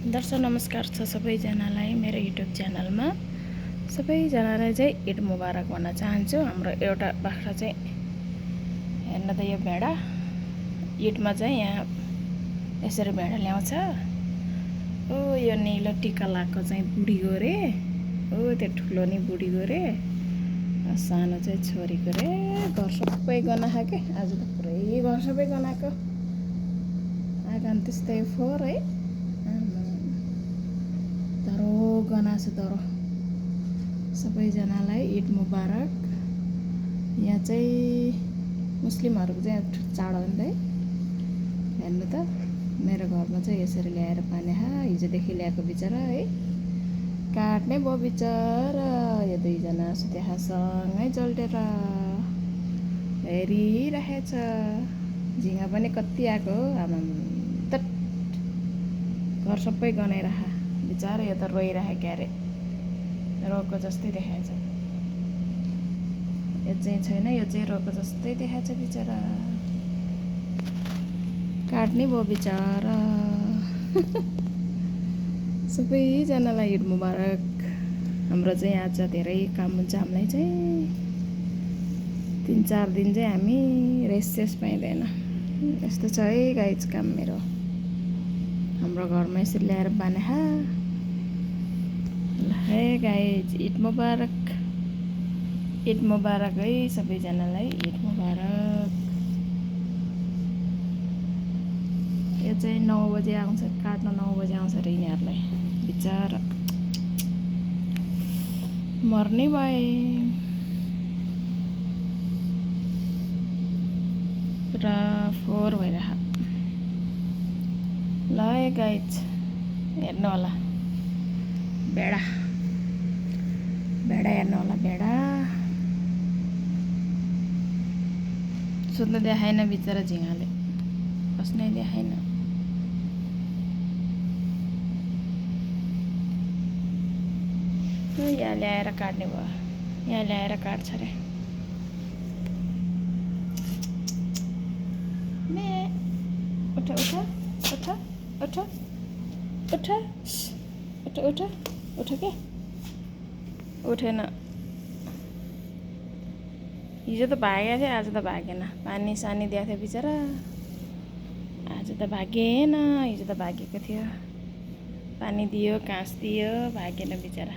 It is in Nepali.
दर्शक नमस्कार छ सबैजनालाई मेरो युट्युब च्यानलमा। सबैजनालाई चाहिँ ईद मुबारक भन्न चाहन्छु। हाम्रो एउटा बाख्रा चाहिँ हेर्न त यो भेडा ईदमा चाहिँ यहाँ यसरी भेडा ल्याउँछ। ओ यो निलो टिका लगाएको चाहिँ बुढी गोरे, ओ त्यो ठुलो नि बुढी गोरे, सानो चाहिँ छोरी गोरे। घर सबै गनाएको के आज त पुरै घर सबै गनाएको। आँगन त्यस्तै फोहोर है, दरो गनाएको दरो। सबैजनालाई ईद मुबारक। यहाँ चाहिँ मुस्लिमहरूको चाहिँ चाड हो नि त है। हेर्नु त मेरो घरमा चाहिँ यसरी ल्याएर पाने हिजोदेखि ल्याएको बिचरा है। काट्ने भयो बिचरा। यो दुईजना सुत्या सँगै जल्टेर हेरिरहेछ। झिँगा पनि कति आएको आमा त घर सबै गनाइरह बिचरा। यो त रोइरहे क्यारे, रोको जस्तै देखाएछ। यो चाहिँ छैन, यो चाहिँ रोको जस्तै देखाएछ बिचरा। काट्ने भयो बिचरा। सबैजनालाई ईद मुबारक। हाम्रो चाहिँ आज धेरै काम हुन्छ हामीलाई चाहिँ। 3-4 दिन चाहिँ हामी रेस्ट पाइँदैन। यस्तो छ है गाइज काम मेरो। हाम्रो घरमा यसरी ल्याएर बाने है गाइज। ईद मुबारक, ईद मुबारक है सबैजनालाई, ईद मुबारक। यो चाहिँ 9 बजे आउँछ काट्न, 9 बजे आउँछ अरे यिनीहरूलाई बिचरा। मर्ने भए पुरा फोहोर भइरह। ल है गाइज हेर्नु होला भेडा, भेडा हेर्नु होला भेडा। सुत्न देखाएन बिचरा झिँगाले, बस्नै देखाएन। यहाँ ल्याएर काट्ने भयो, यहाँ ल्याएर काट्छ अरे। उठ उठ उठ उठ उठ उठ उठ उठ के उठेन। हिजो त भागेको थियो, आज त भागेन। पानी सानी दिएको थियो बिचरा, आज त भागेन। हिजो त भागेको थियो, पानी दियो, घाँस दियो, भागेन बिचरा।